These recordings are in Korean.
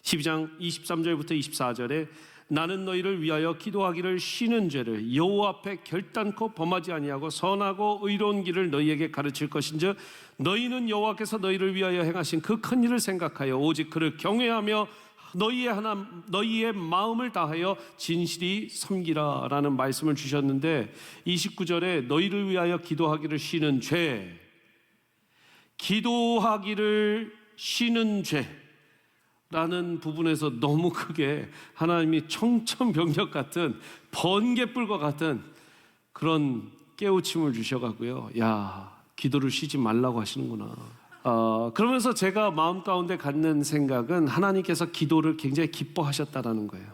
12장 23절부터 24절에 나는 너희를 위하여 기도하기를 쉬는 죄를 여호와 앞에 결단코 범하지 아니하고 선하고 의로운 길을 너희에게 가르칠 것인즉 너희는 여호와께서 너희를 위하여 행하신 그 큰 일을 생각하여 오직 그를 경외하며 너희의 마음을 다하여 진실이 섬기라 라는 말씀을 주셨는데 29절에 너희를 위하여 기도하기를 쉬는 죄, 기도하기를 쉬는 죄 라는 부분에서 너무 크게 하나님이 청천벽력 같은 번갯불과 같은 그런 깨우침을 주셔가고요. 야, 기도를 쉬지 말라고 하시는구나. 그러면서 제가 마음 가운데 갖는 생각은 하나님께서 기도를 굉장히 기뻐하셨다라는 거예요.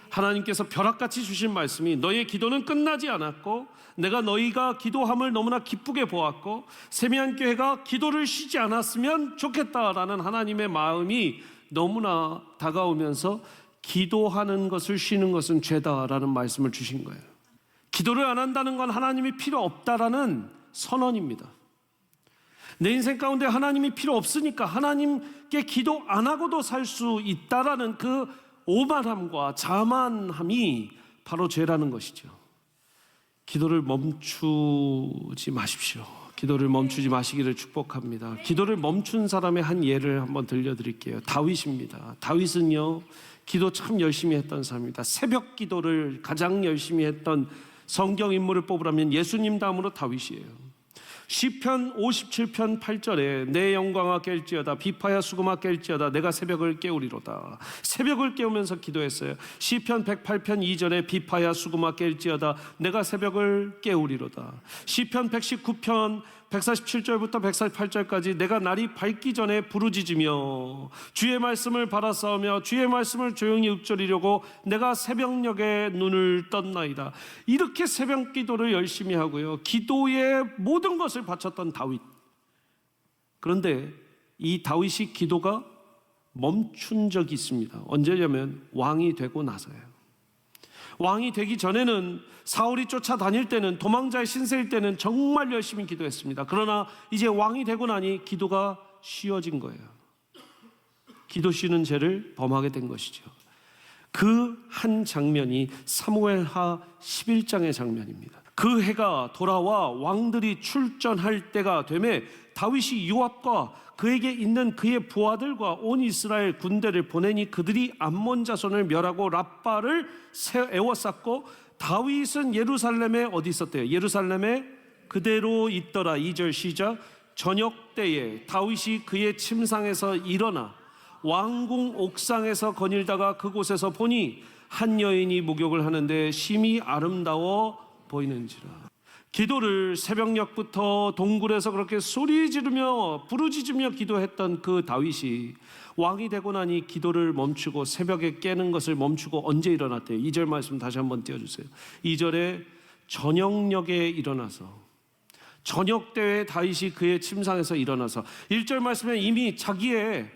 하나님께서 벼락같이 주신 말씀이 너희의 기도는 끝나지 않았고 내가 너희가 기도함을 너무나 기쁘게 보았고 세미한교회가 기도를 쉬지 않았으면 좋겠다라는 하나님의 마음이 너무나 다가오면서 기도하는 것을 쉬는 것은 죄다라는 말씀을 주신 거예요. 기도를 안 한다는 건 하나님이 필요 없다라는 선언입니다. 내 인생 가운데 하나님이 필요 없으니까 하나님께 기도 안 하고도 살 수 있다라는 그 오만함과 자만함이 바로 죄라는 것이죠. 기도를 멈추지 마십시오. 기도를 멈추지 마시기를 축복합니다. 기도를 멈춘 사람의 한 예를 한번 들려드릴게요. 다윗입니다. 다윗은요, 기도 참 열심히 했던 사람입니다. 새벽 기도를 가장 열심히 했던 성경 인물을 뽑으라면 예수님 다음으로 다윗이에요. 시편 57편 8절에 내 영광아 깰지어다 비파야 수금아 깰지어다 내가 새벽을 깨우리로다. 새벽을 깨우면서 기도했어요. 시편 108편 2절에 비파야 수금아 깰지어다 내가 새벽을 깨우리로다. 시편 119편 147절부터 148절까지 내가 날이 밝기 전에 부르짖으며 주의 말씀을 바라싸우며 주의 말씀을 조용히 읊조리려고 내가 새벽녘에 눈을 떴나이다. 이렇게 새벽 기도를 열심히 하고요, 기도에 모든 것을 바쳤던 다윗. 그런데 이 다윗이 기도가 멈춘 적이 있습니다. 언제냐면 왕이 되고 나서예요. 왕이 되기 전에는 사울이 쫓아다닐 때는, 도망자의 신세일 때는 정말 열심히 기도했습니다. 그러나 이제 왕이 되고 나니 기도가 쉬어진 거예요. 기도 쉬는 죄를 범하게 된 것이죠. 그 한 장면이 사무엘하 11장의 장면입니다. 그 해가 돌아와 왕들이 출전할 때가 되매 다윗이 요압과 그에게 있는 그의 부하들과 온 이스라엘 군대를 보내니 그들이 암몬 자손을 멸하고 랍바를 에워쌌고 다윗은 예루살렘에 어디 있었대요? 예루살렘에 그대로 있더라. 2절 시작. 저녁 때에 다윗이 그의 침상에서 일어나 왕궁 옥상에서 거닐다가 그곳에서 보니 한 여인이 목욕을 하는데 심히 아름다워 보이는지라. 기도를 새벽녘부터 동굴에서 그렇게 소리 지르며 부르짖으며 기도했던 그 다윗이 왕이 되고 나니 기도를 멈추고 새벽에 깨는 것을 멈추고 언제 일어났대요? 2절 말씀 다시 한번 띄워주세요. 2절에 저녁녘에 일어나서, 저녁 때에 다윗이 그의 침상에서 일어나서, 1절 말씀에 이미 자기의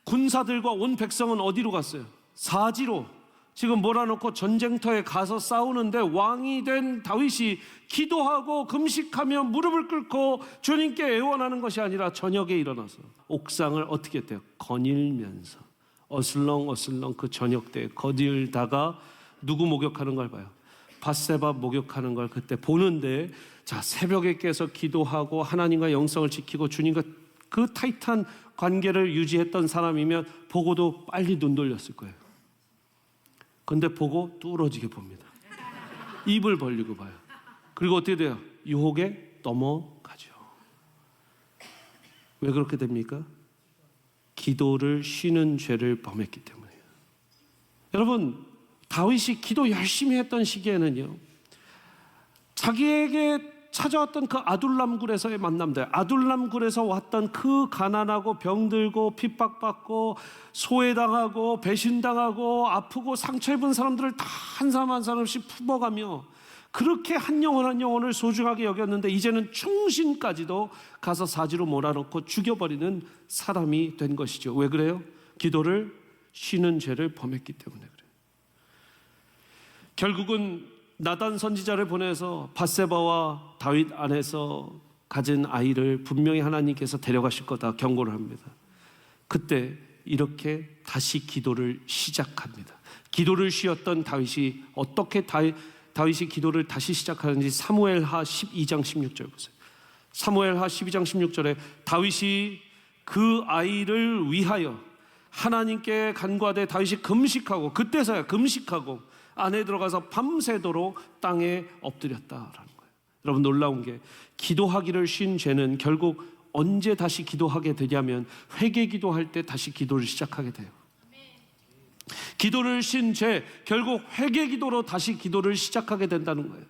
군사들과 온 백성은 어디로 갔어요? 사지로 지금 몰아놓고 전쟁터에 가서 싸우는데 왕이 된 다윗이 기도하고 금식하며 무릎을 꿇고 주님께 애원하는 것이 아니라 저녁에 일어나서 옥상을 어떻게 했대요? 거닐면서 어슬렁어슬렁 그 저녁 때 거닐다가 누구 목욕하는 걸 봐요? 밧세바 목욕하는 걸 그때 보는데, 자, 새벽에 깨서 기도하고 하나님과 영성을 지키고 주님과 그 타이트한 관계를 유지했던 사람이면 보고도 빨리 눈 돌렸을 거예요. 근데 보고 뚫어지게 봅니다. 입을 벌리고 봐요. 그리고 어떻게 돼요? 유혹에 넘어가죠. 왜 그렇게 됩니까? 기도를 쉬는 죄를 범했기 때문이에요. 여러분, 다윗이 기도 열심히 했던 시기에는요, 자기에게 찾아왔던 그 아둘람굴에서의 만남들, 아둘람굴에서 왔던 그 가난하고 병들고 핍박받고 소외당하고 배신당하고 아프고 상처 입은 사람들을 다 한 사람 한 사람씩 품어가며 그렇게 한 영혼 한 영혼을 소중하게 여겼는데 이제는 충신까지도 가서 사지로 몰아넣고 죽여버리는 사람이 된 것이죠. 왜 그래요? 기도를 쉬는 죄를 범했기 때문에 그래요. 결국은 나단 선지자를 보내서 밧세바와 다윗 안에서 가진 아이를 분명히 하나님께서 데려가실 거다 경고를 합니다. 그때 이렇게 다시 기도를 시작합니다. 기도를 쉬었던 다윗이 어떻게 다윗이 기도를 다시 시작하는지 사무엘하 12장 16절 보세요. 사무엘하 12장 16절에 다윗이 그 아이를 위하여 하나님께 간구하되 다윗이 금식하고, 그때서야 금식하고 안에 들어가서 밤새도록 땅에 엎드렸다라는 거예요. 여러분, 놀라운 게 기도하기를 쉰 죄는 결국 언제 다시 기도하게 되냐면 회개 기도할 때 다시 기도를 시작하게 돼요. 기도를 쉰 죄, 결국 회개 기도로 다시 기도를 시작하게 된다는 거예요.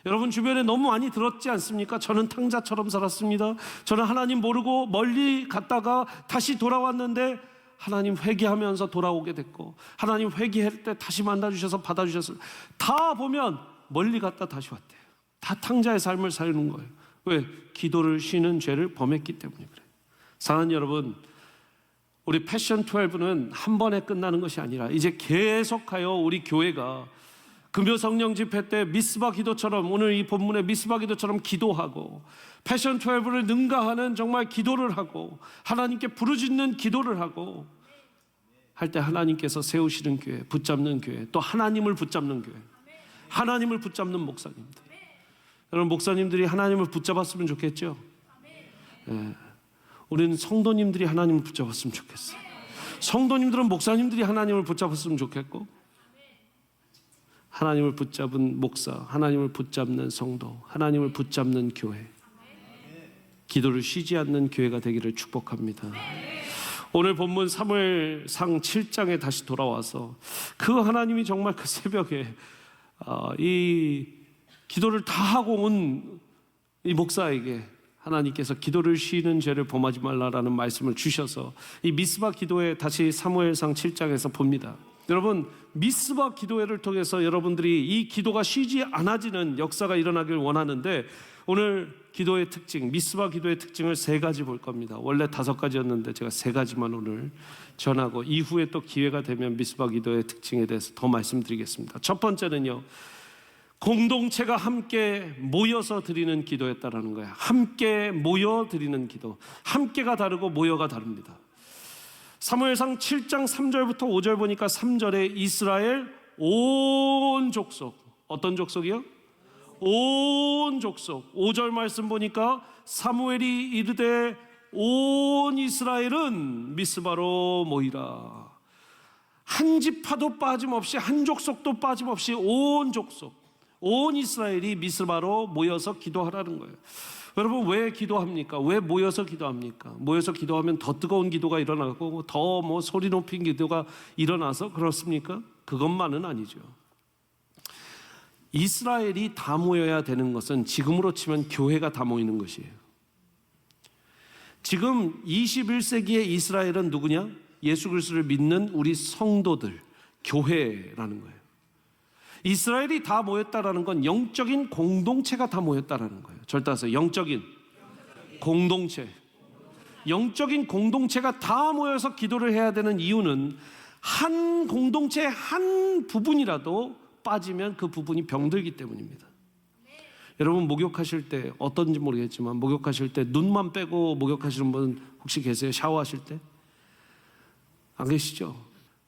여러분 주변에 너무 많이 들었지 않습니까? 저는 탕자처럼 살았습니다. 저는 하나님 모르고 멀리 갔다가 다시 돌아왔는데 하나님 회개하면서 돌아오게 됐고, 하나님 회개할 때 다시 만나주셔서 받아주셨어요. 다 보면 멀리 갔다 다시 왔대요. 다 탕자의 삶을 사는 거예요. 왜? 기도를 쉬는 죄를 범했기 때문에 그래요. 사랑하는 여러분, 우리 패션 12는 한 번에 끝나는 것이 아니라 이제 계속하여 우리 교회가 금요 성령 집회 때 미스바 기도처럼, 오늘 이 본문의 미스바 기도처럼 기도하고, 패션 12를 능가하는 정말 기도를 하고, 하나님께 부르짖는 기도를 하고 할 때 하나님께서 세우시는 교회, 붙잡는 교회, 또 하나님을 붙잡는 교회, 하나님을 붙잡는 목사님들. 여러분, 목사님들이 하나님을 붙잡았으면 좋겠죠? 네. 우리는 성도님들이 하나님을 붙잡았으면 좋겠어요. 성도님들은 목사님들이 하나님을 붙잡았으면 좋겠고, 하나님을 붙잡은 목사, 하나님을 붙잡는 성도, 하나님을 붙잡는 교회, 기도를 쉬지 않는 교회가 되기를 축복합니다. 오늘 본문 사무엘상 7장에 다시 돌아와서 그 하나님이 정말 그 새벽에 이 기도를 다 하고 온 이 목사에게 하나님께서 기도를 쉬는 죄를 범하지 말라라는 말씀을 주셔서 이 미스바 기도에 다시 사무엘상 7장에서 봅니다. 여러분, 미스바 기도회를 통해서 여러분들이 이 기도가 쉬지 않아지는 역사가 일어나길 원하는데, 오늘 기도의 특징, 미스바 기도의 특징을 3가지 볼 겁니다. 원래 5가지였는데 제가 3가지만 오늘 전하고, 이후에 또 기회가 되면 미스바 기도의 특징에 대해서 더 말씀드리겠습니다. 첫 번째는요, 공동체가 함께 모여서 드리는 기도였다라는 거예요. 함께 모여 드리는 기도. 함께가 다르고 모여가 다릅니다. 사무엘상 7장 3절부터 5절 보니까 3절에 이스라엘 온 족속, 어떤 족속이요? 온 족속. 5절 말씀 보니까 사무엘이 이르되 온 이스라엘은 미스바로 모이라. 한 지파도 빠짐없이, 한 족속도 빠짐없이 온 족속, 온 이스라엘이 미스바로 모여서 기도하라는 거예요. 여러분, 왜 기도합니까? 왜 모여서 기도합니까? 모여서 기도하면 더 뜨거운 기도가 일어나고 더 소리 높인 기도가 일어나서 그렇습니까? 그것만은 아니죠. 이스라엘이 다 모여야 되는 것은 지금으로 치면 교회가 다 모이는 것이에요. 지금 21세기의 이스라엘은 누구냐? 예수 그리스도를 믿는 우리 성도들, 교회라는 거예요. 이스라엘이 다 모였다라는 건 영적인 공동체가 다 모였다라는 거예요. 절 따라서 영적인 공동체, 영적인 공동체가 다 모여서 기도를 해야 되는 이유는 한 공동체의 한 부분이라도 빠지면 그 부분이 병들기 때문입니다. 여러분, 목욕하실 때 어떤지 모르겠지만 목욕하실 때 눈만 빼고 목욕하시는 분 혹시 계세요? 샤워하실 때? 안 계시죠?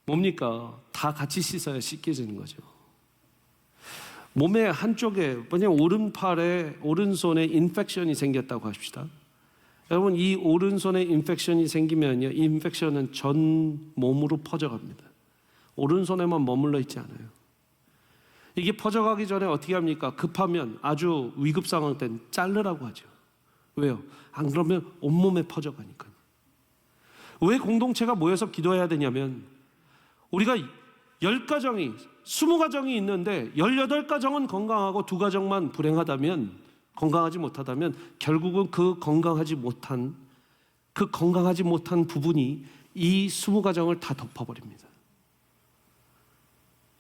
뭡니까? 다 같이 씻어야 씻겨지는 거죠. 몸의 한쪽에, 만약 오른팔에, 오른손에 인펙션이 생겼다고 합시다. 여러분, 이 오른손에 인펙션이 생기면요, 이 인펙션은 전 몸으로 퍼져갑니다. 오른손에만 머물러 있지 않아요. 이게 퍼져가기 전에 어떻게 합니까? 급하면, 아주 위급 상황 때는 자르라고 하죠. 왜요? 안 그러면 온몸에 퍼져가니까요. 왜 공동체가 모여서 기도해야 되냐면, 우리가 10가정이, 20가정이 있는데 18가정은 건강하고 2가정만 불행하다면, 건강하지 못하다면 결국은 그 건강하지 못한 부분이 이 20가정을 다 덮어버립니다.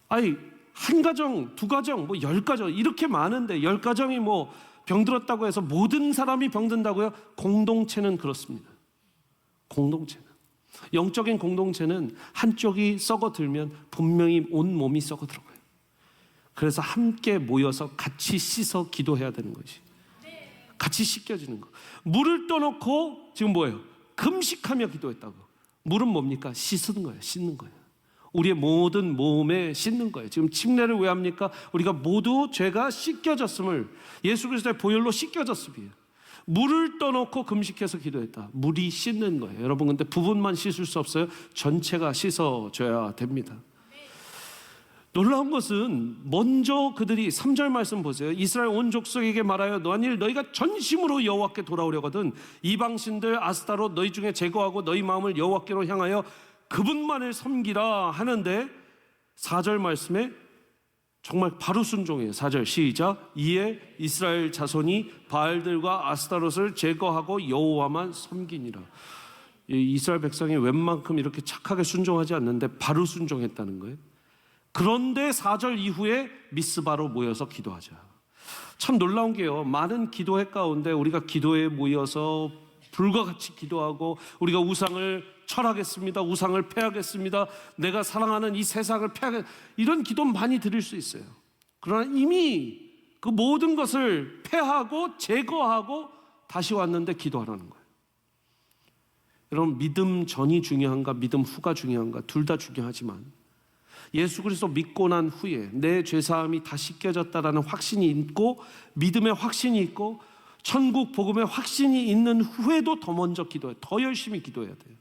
아니, 1가정, 2가정, 10가정 이렇게 많은데 10가정이 병들었다고 해서 모든 사람이 병든다고요? 공동체는 그렇습니다. 공동체는, 영적인 공동체는 한쪽이 썩어들면 분명히 온 몸이 썩어들어가요. 그래서 함께 모여서 같이 씻어 기도해야 되는 것이, 같이 씻겨지는 거. 물을 떠놓고 지금 뭐예요? 금식하며 기도했다고. 물은 뭡니까? 씻는 거예요. 씻는 거예요. 우리의 모든 몸에 씻는 거예요. 지금 침례를 왜 합니까? 우리가 모두 죄가 씻겨졌음을, 예수 그리스도의 보혈로 씻겨졌음이에요. 물을 떠놓고 금식해서 기도했다. 물이 씻는 거예요. 여러분, 근데 부분만 씻을 수 없어요. 전체가 씻어져야 됩니다. 놀라운 것은 먼저 그들이 3절 말씀 보세요. 이스라엘 온 족속에게 말하여 만일 너희가 전심으로 여호와께 돌아오려거든 이방신들 아스타롯 너희 중에 제거하고 너희 마음을 여호와께로 향하여 그분만을 섬기라 하는데 4절 말씀에 정말 바로 순종해요. 4절 시작. 이에 이스라엘 자손이 바알들과 아스타롯을 제거하고 여호와만 섬기니라. 이스라엘 백성이 웬만큼 이렇게 착하게 순종하지 않는데 바로 순종했다는 거예요. 그런데 4절 이후에 미스바로 모여서 기도하자. 참 놀라운 게요, 많은 기도회 가운데 우리가 기도회에 모여서 불과 같이 기도하고 우리가 우상을 철하겠습니다, 우상을 패하겠습니다, 내가 사랑하는 이 세상을 패하겠습니다, 이런 기도 많이 드릴 수 있어요. 그러나 이미 그 모든 것을 패하고 제거하고 다시 왔는데 기도하라는 거예요. 여러분, 믿음 전이 중요한가 믿음 후가 중요한가? 둘 다 중요하지만 예수 그리스도 믿고 난 후에 내 죄사함이 다 씻겨졌다라는 확신이 있고 믿음의 확신이 있고 천국 복음의 확신이 있는 후에도 더 먼저 기도해요. 더 열심히 기도해야 돼요.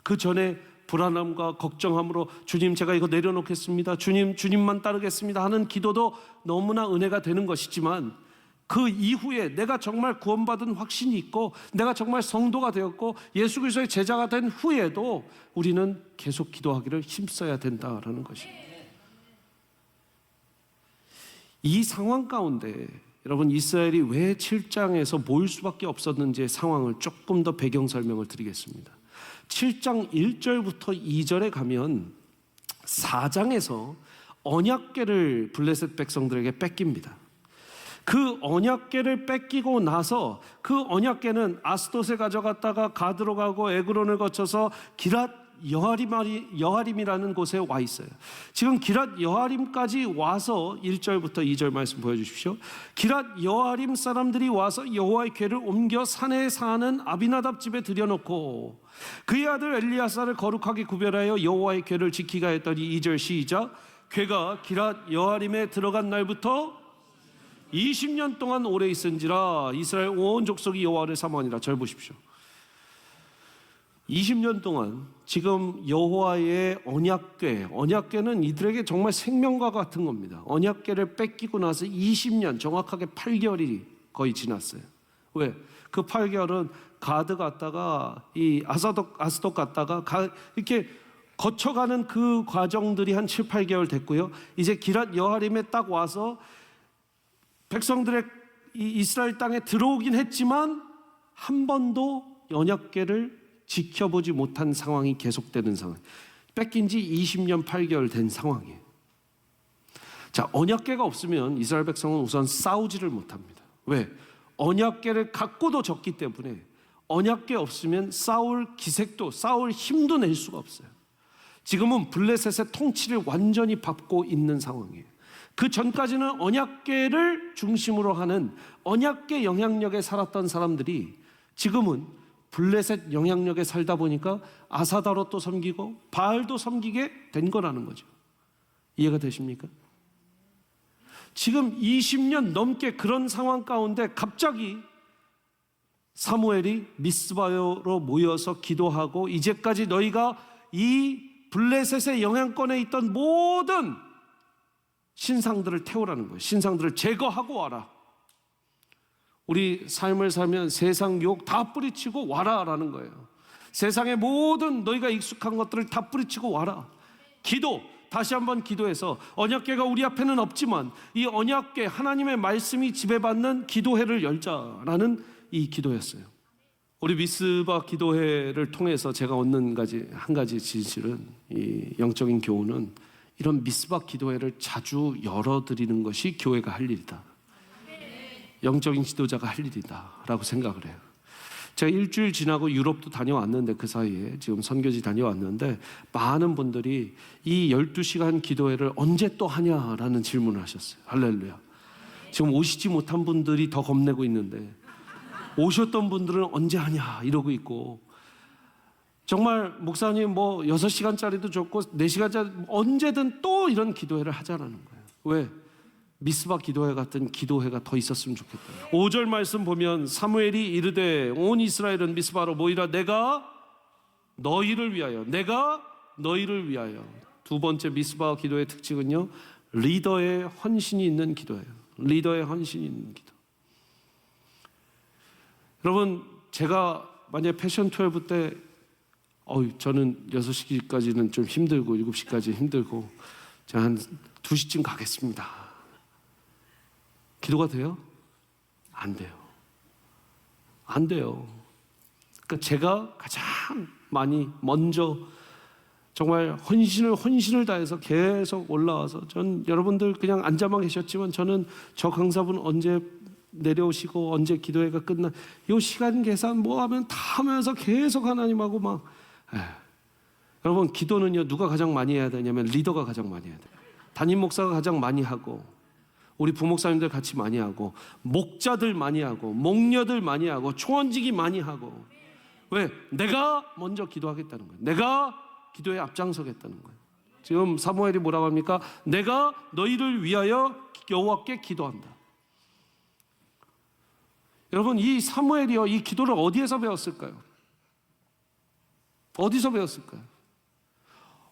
그 전에 불안함과 걱정함으로 주님 제가 이거 내려놓겠습니다, 주님만 따르겠습니다 하는 기도도 너무나 은혜가 되는 것이지만 그 이후에 내가 정말 구원받은 확신이 있고 내가 정말 성도가 되었고 예수 그리스도의 제자가 된 후에도 우리는 계속 기도하기를 힘써야 된다라는 것입니다. 이 상황 가운데 여러분, 이스라엘이 왜 7장에서 모일 수밖에 없었는지의 상황을 조금 더 배경 설명을 드리겠습니다. 7장 1절부터 2절에 가면 4장에서 언약궤를 블레셋 백성들에게 뺏깁니다. 그 언약궤를 뺏기고 나서 그 언약궤는 아스돗에 가져갔다가 가드로 가고 에그론을 거쳐서 기랏 여하림이라는 곳에 와 있어요. 지금 기랏 여하림까지 와서 1절부터 2절 말씀 보여주십시오. 기랏 여하림 사람들이 와서 여호와의 궤를 옮겨 산에 사는 아비나답 집에 들여놓고 그의 아들 엘리야사를 거룩하게 구별하여 여호와의 궤를 지키게 했더니 2절 시작. 궤가 기랏 여하림에 들어간 날부터 20년 동안 오래 있은지라 이스라엘 온 족속이 여호와를 사모하니라. 절 보십시오. 20년 동안 지금 여호와의 언약궤는 이들에게 정말 생명과 같은 겁니다. 언약궤를 뺏기고 나서 20년, 정확하게 8개월이 거의 지났어요. 왜? 그 8개월은 가드 갔다가 이 아스돗 갔다가 이렇게 거쳐가는 그 과정들이 한 7, 8개월 됐고요. 이제 기랏 여하림에 딱 와서 백성들의 이스라엘 땅에 들어오긴 했지만 한 번도 언약궤를 지켜보지 못한 상황이 계속되는 상황. 뺏긴 지 20년 8개월 된 상황이에요. 자, 언약궤가 없으면 이스라엘 백성은 우선 싸우지를 못합니다. 왜? 언약궤를 갖고도 졌기 때문에 언약궤 없으면 싸울 기색도, 싸울 힘도 낼 수가 없어요. 지금은 블레셋의 통치를 완전히 받고 있는 상황이에요. 그 전까지는 언약궤를 중심으로 하는 언약궤 영향력에 살았던 사람들이 지금은 블레셋 영향력에 살다 보니까 아사다롯도 섬기고 바알도 섬기게 된 거라는 거죠. 이해가 되십니까? 지금 20년 넘게 그런 상황 가운데 갑자기 사무엘이 미스바로 모여서 기도하고 이제까지 너희가 이 블레셋의 영향권에 있던 모든 신상들을 태우라는 거예요. 신상들을 제거하고 와라. 우리 삶을 살면 세상 유혹 다 뿌리치고 와라라는 거예요. 세상의 모든 너희가 익숙한 것들을 다 뿌리치고 와라. 기도, 다시 한번 기도해서 언약궤가 우리 앞에는 없지만 이 언약궤, 하나님의 말씀이 지배받는 기도회를 열자라는 이 기도였어요. 우리 미스바 기도회를 통해서 제가 얻는 한 가지 진실은, 이 영적인 교훈은 이런 미스바 기도회를 자주 열어드리는 것이 교회가 할 일이다. 영적인 지도자가 할 일이다 라고 생각을 해요. 제가 일주일 지나고 유럽도 다녀왔는데 그 사이에 지금 선교지 다녀왔는데 많은 분들이 이 12시간 기도회를 언제 또 하냐라는 질문을 하셨어요. 할렐루야. 지금 오시지 못한 분들이 더 겁내고 있는데 오셨던 분들은 언제 하냐 이러고 있고, 정말 목사님 뭐 6시간짜리도 좋고 4시간짜리 언제든 또 이런 기도회를 하자라는 거예요. 왜? 미스바 기도회 같은 기도회가 더 있었으면 좋겠다. 5절 말씀 보면 사무엘이 이르되 온 이스라엘은 미스바로 모이라 내가 너희를 위하여 두 번째 미스바 기도의 특징은요, 리더의 헌신이 있는 기도예요. 리더의 헌신이 있는 기도. 여러분, 제가 만약에 패션 12 때 저는 6시까지는 좀 힘들고 7시까지 힘들고 제가 한 2시쯤 가겠습니다. 기도가 돼요? 안 돼요. 안 돼요. 그러니까 제가 가장 많이 먼저 정말 헌신을 다해서 계속 올라와서 전 여러분들 그냥 앉아만 계셨지만 저는 저 강사분 언제 내려오시고 언제 기도회가 끝나 이 시간 계산 뭐 하면 다 하면서 계속 하나님하고 막 여러분 기도는요 누가 가장 많이 해야 되냐면 리더가 가장 많이 해야 돼요. 담임 목사가 가장 많이 하고 우리 부목사님들 같이 많이 하고 목자들 많이 하고 목녀들 많이 하고 초원직이 많이 하고 왜? 내가 먼저 기도하겠다는 거예요. 내가 기도에 앞장서겠다는 거예요. 지금 사무엘이 뭐라고 합니까? 내가 너희를 위하여 여호와께 기도한다. 여러분 이 사무엘이요 이 기도를 어디에서 배웠을까요? 어디서 배웠을까요?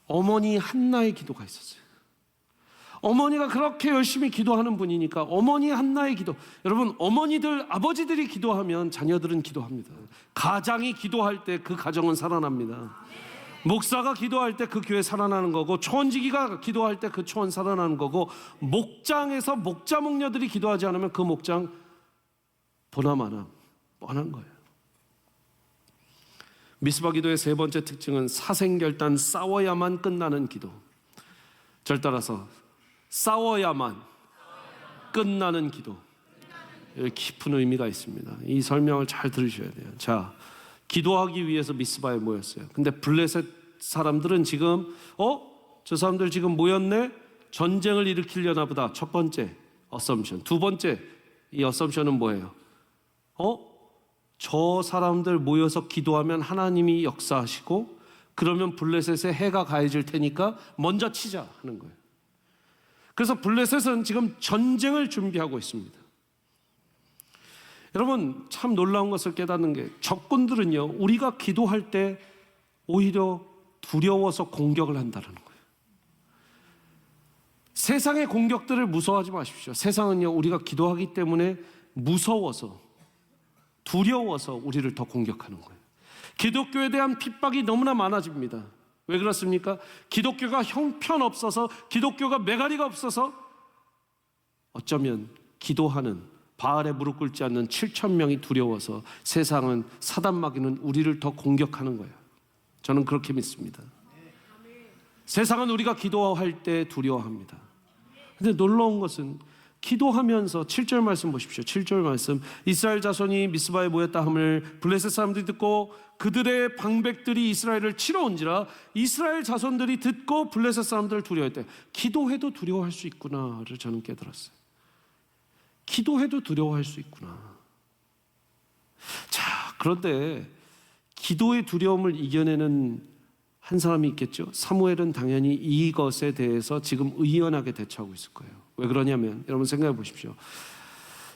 어머니 한나의 기도가 있었어요. 어머니가 그렇게 열심히 기도하는 분이니까 어머니 한나의 기도. 여러분 어머니들 아버지들이 기도하면 자녀들은 기도합니다. 가장이 기도할 때 그 가정은 살아납니다. 목사가 기도할 때 그 교회 살아나는 거고 초원지기가 기도할 때 그 초원 살아나는 거고 목장에서 목자 목녀들이 기도하지 않으면 그 목장 보나마나 뻔한 거예요. 미스바 기도의 세 번째 특징은 사생결단 싸워야만 끝나는 기도. 절 따라서 싸워야만 끝나는 기도. 깊은 의미가 있습니다. 이 설명을 잘 들으셔야 돼요. 자, 기도하기 위해서 미스바에 모였어요. 근데 블레셋 사람들은 지금 저 사람들 지금 모였네? 전쟁을 일으키려나 보다. 첫 번째 어썸션. 두 번째 이 어썸션은 뭐예요? 저 사람들 모여서 기도하면 하나님이 역사하시고 그러면 블레셋에 해가 가해질 테니까 먼저 치자 하는 거예요. 그래서 블레셋은 지금 전쟁을 준비하고 있습니다. 여러분 참 놀라운 것을 깨닫는 게 적군들은요 우리가 기도할 때 오히려 두려워서 공격을 한다는 거예요. 세상의 공격들을 무서워하지 마십시오. 세상은요 우리가 기도하기 때문에 무서워서 두려워서 우리를 더 공격하는 거예요. 기독교에 대한 핍박이 너무나 많아집니다. 왜 그렇습니까? 기독교가 형편없어서 기독교가 메가리가 없어서 어쩌면 기도하는 바알에 무릎 꿇지 않는 7,000명이 두려워서 세상은 사단마귀는 우리를 더 공격하는 거예요. 저는 그렇게 믿습니다. 세상은 우리가 기도할 때 두려워합니다. 근데 놀라운 것은 기도하면서 7절 말씀 보십시오. 7절 말씀 이스라엘 자손이 미스바에 모였다 함을 블레셋 사람들이 듣고 그들의 방백들이 이스라엘을 치러 온지라 이스라엘 자손들이 듣고 블레셋 사람들을 두려워했대. 기도해도 두려워할 수 있구나를 저는 깨달았어요. 기도해도 두려워할 수 있구나. 자, 그런데 기도의 두려움을 이겨내는 한 사람이 있겠죠. 사무엘은 당연히 이것에 대해서 지금 의연하게 대처하고 있을 거예요. 왜 그러냐면 여러분 생각해 보십시오.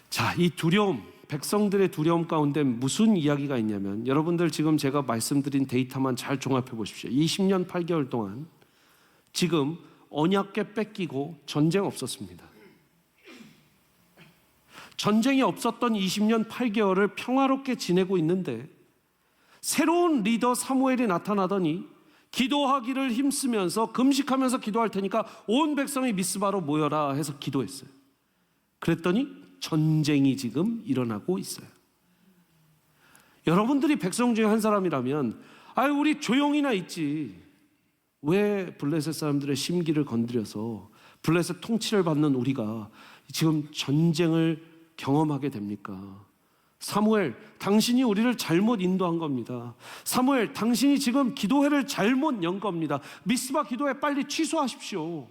자, 이 두려움, 백성들의 두려움 가운데 무슨 이야기가 있냐면 여러분들 지금 제가 말씀드린 데이터만 잘 종합해 보십시오. 20년 8개월 동안 지금 언약궤 뺏기고 전쟁 없었습니다. 전쟁이 없었던 20년 8개월을 평화롭게 지내고 있는데 새로운 리더 사무엘이 나타나더니 기도하기를 힘쓰면서 금식하면서 기도할 테니까 온 백성이 미스바로 모여라 해서 기도했어요. 그랬더니 전쟁이 지금 일어나고 있어요. 여러분들이 백성 중에 한 사람이라면 우리 조용히나 있지 왜 블레셋 사람들의 심기를 건드려서 블레셋 통치를 받는 우리가 지금 전쟁을 경험하게 됩니까? 사무엘, 당신이 우리를 잘못 인도한 겁니다. 사무엘, 당신이 지금 기도회를 잘못 연 겁니다. 미스바 기도회 빨리 취소하십시오.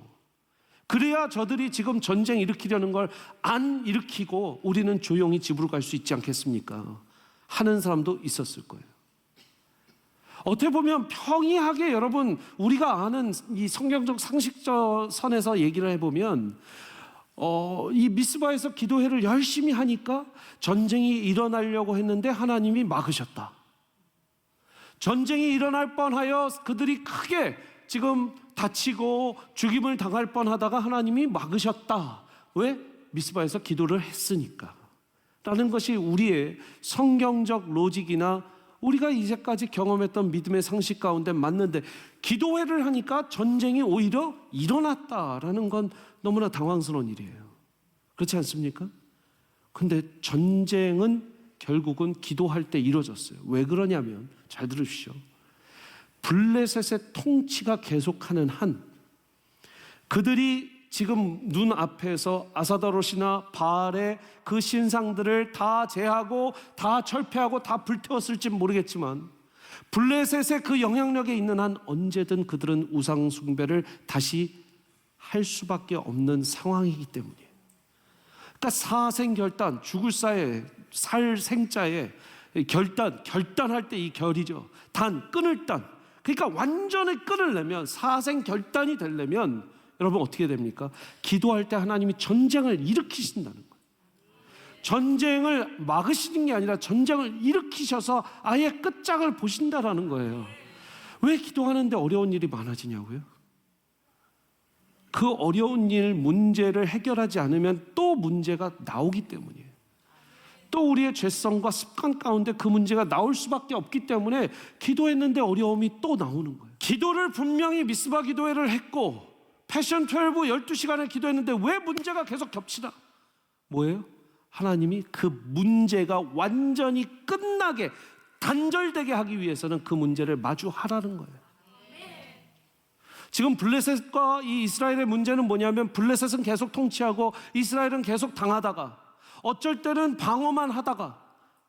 그래야 저들이 지금 전쟁 일으키려는 걸 안 일으키고 우리는 조용히 집으로 갈 수 있지 않겠습니까? 하는 사람도 있었을 거예요. 어떻게 보면 평이하게 여러분 우리가 아는 이 성경적 상식적 선에서 얘기를 해보면 이 미스바에서 기도회를 열심히 하니까 전쟁이 일어나려고 했는데 하나님이 막으셨다. 전쟁이 일어날 뻔하여 그들이 크게 지금 다치고 죽임을 당할 뻔하다가 하나님이 막으셨다. 왜? 미스바에서 기도를 했으니까 라는 것이 우리의 성경적 로직이나 우리가 이제까지 경험했던 믿음의 상식 가운데 맞는데, 기도회를 하니까 전쟁이 오히려 일어났다라는 건 너무나 당황스러운 일이에요. 그렇지 않습니까? 근데 전쟁은 결국은 기도할 때 이루어졌어요. 왜 그러냐면, 잘 들으십시오. 블레셋의 통치가 계속하는 한, 그들이 지금 눈앞에서 아사다롯이나 바알의 그 신상들을 다 제하고 다 철폐하고 다 불태웠을지 모르겠지만, 블레셋의 그 영향력에 있는 한 언제든 그들은 우상 숭배를 다시 할 수밖에 없는 상황이기 때문이에요. 그러니까 사생결단, 죽을 사에 살 생자에 결단할 때 이 결이죠. 끊을 단. 그러니까 완전히 끊으려면, 사생결단이 되려면 여러분 어떻게 됩니까? 기도할 때 하나님이 전쟁을 일으키신다는 거예요. 전쟁을 막으시는 게 아니라 전쟁을 일으키셔서 아예 끝장을 보신다라는 거예요. 왜 기도하는데 어려운 일이 많아지냐고요? 그 어려운 일, 문제를 해결하지 않으면 또 문제가 나오기 때문이에요. 또 우리의 죄성과 습관 가운데 그 문제가 나올 수밖에 없기 때문에 기도했는데 어려움이 또 나오는 거예요. 기도를 분명히 미스바 기도회를 했고 패션 12 12시간을 기도했는데 왜 문제가 계속 겹치나? 뭐예요? 하나님이 그 문제가 완전히 끝나게 단절되게 하기 위해서는 그 문제를 마주하라는 거예요. 지금 블레셋과 이 이스라엘의 문제는 뭐냐면, 블레셋은 계속 통치하고 이스라엘은 계속 당하다가 어쩔 때는 방어만 하다가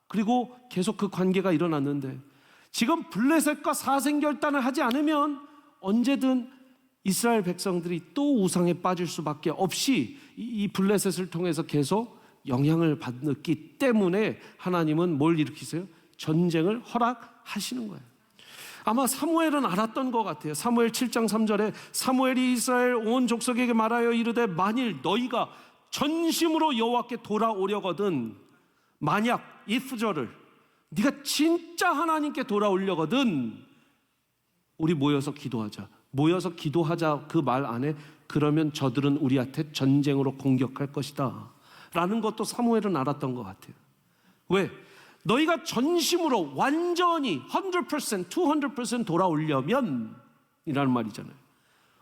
그리고 계속 그 관계가 일어났는데, 지금 블레셋과 사생결단을 하지 않으면 언제든 이스라엘 백성들이 또 우상에 빠질 수밖에 없이 이 블레셋을 통해서 계속 영향을 받기 때문에 하나님은 뭘 일으키세요? 전쟁을 허락하시는 거예요. 아마 사무엘은 알았던 것 같아요. 사무엘 7장 3절에 사무엘이 이스라엘 온 족속에게 말하여 이르되, 만일 너희가 전심으로 여호와께 돌아오려거든, 만약 if절을 네가 진짜 하나님께 돌아오려거든 우리 모여서 기도하자. 모여서 기도하자 그 말 안에 그러면 저들은 우리한테 전쟁으로 공격할 것이다 라는 것도 사무엘은 알았던 것 같아요. 왜? 너희가 전심으로 완전히 100%, 200% 돌아오려면 이라는 말이잖아요.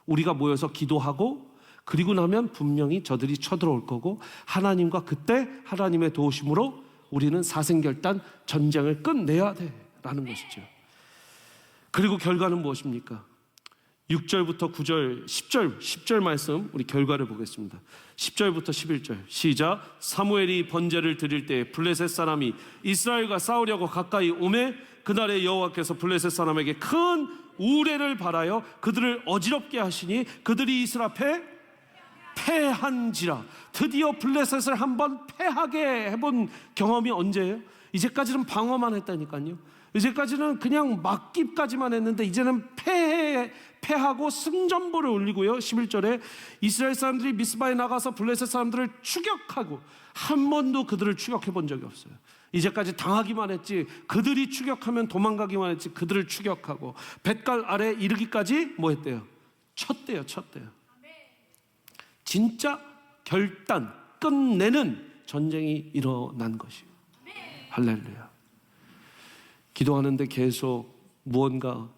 우리가 모여서 기도하고 그리고 나면 분명히 저들이 쳐들어올 거고, 하나님과 그때 하나님의 도우심으로 우리는 사생결단 전쟁을 끝내야 돼라는 것이죠. 그리고 결과는 무엇입니까? 6절부터 9절, 10절 말씀 우리 결과를 보겠습니다. 10절부터 11절 시작. 사무엘이 번제를 드릴 때 블레셋 사람이 이스라엘과 싸우려고 가까이 오매 그날에 여호와께서 블레셋 사람에게 큰 우레를 발하여 그들을 어지럽게 하시니 그들이 이스라엘 앞에 패한지라. 드디어 블레셋을 한번 패하게 해본 경험이 언제예요? 이제까지는 방어만 했다니까요. 이제까지는 그냥 막기까지만 했는데 이제는 패하고 승전보를 올리고요. 11절에 이스라엘 사람들이 미스바에 나가서 블레셋 사람들을 추격하고, 한 번도 그들을 추격해 본 적이 없어요. 이제까지 당하기만 했지, 그들이 추격하면 도망가기만 했지, 그들을 추격하고 뱃갈 아래 이르기까지 뭐 했대요? 쳤대요. 진짜 결단, 끝내는 전쟁이 일어난 것이에요. 할렐루야. 기도하는데 계속 무언가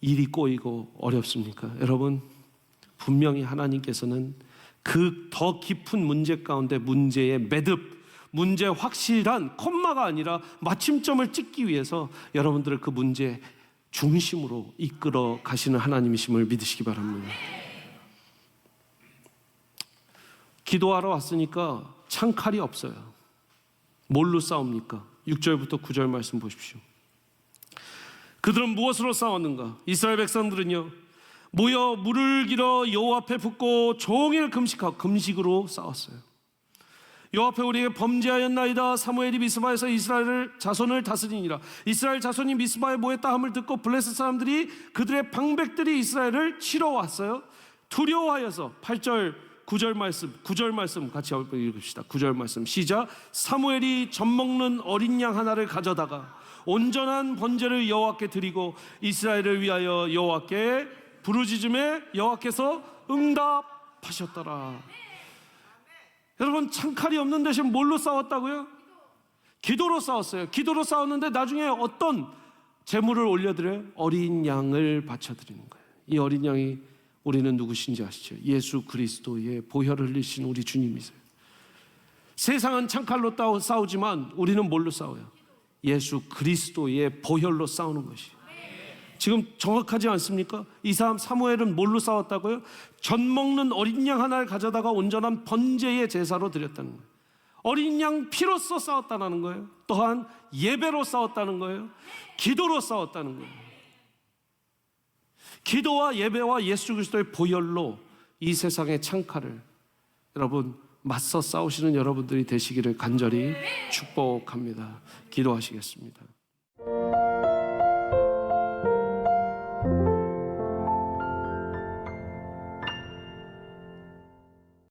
일이 꼬이고 어렵습니까? 여러분, 분명히 하나님께서는 그 더 깊은 문제 가운데 문제의 매듭, 문제의 확실한 콤마가 아니라 마침점을 찍기 위해서 여러분들을 그 문제의 중심으로 이끌어 가시는 하나님이심을 믿으시기 바랍니다. 기도하러 왔으니까 창칼이 없어요. 뭘로 싸웁니까? 6절부터 9절 말씀 보십시오. 그들은 무엇으로 싸웠는가? 이스라엘 백성들은요, 모여 물을 길어 여호와 앞에 붓고 종일 금식하고, 금식으로 싸웠어요. 여호와 앞에 우리에게 범죄하였나이다. 사무엘이 미스바에서 이스라엘 자손을 다스리니라. 이스라엘 자손이 미스바에 모였다 함을 듣고 블레셋 사람들이 그들의 방백들이 이스라엘을 치러 왔어요. 두려워하여서 8절 9절 말씀 같이 읽읍시다. 9절 말씀 시작. 사무엘이 젖먹는 어린 양 하나를 가져다가 온전한 번제를 여호와께 드리고 이스라엘을 위하여 여호와께 부르짖음에 여호와께서 응답하셨더라. 여러분, 창칼이 없는 대신 뭘로 싸웠다고요? 기도로 싸웠어요. 기도로 싸웠는데 나중에 어떤 제물을 올려드려요? 어린 양을 바쳐드리는 거예요. 이 어린 양이 우리는 누구신지 아시죠? 예수 그리스도의 보혈을 흘리신 우리 주님이세요. 세상은 창칼로 싸우지만 우리는 뭘로 싸워요? 예수 그리스도의 보혈로 싸우는 것이에요. 지금 정확하지 않습니까? 이 사람 사무엘은 뭘로 싸웠다고요? 젖먹는 어린 양 하나를 가져다가 온전한 번제의 제사로 드렸다는 거예요. 어린 양 피로써 싸웠다는 거예요. 또한 예배로 싸웠다는 거예요. 기도로 싸웠다는 거예요. 기도와 예배와 예수 그리스도의 보혈로 이 세상의 창칼을 여러분 맞서 싸우시는 여러분들이 되시기를 간절히 축복합니다. 기도하시겠습니다.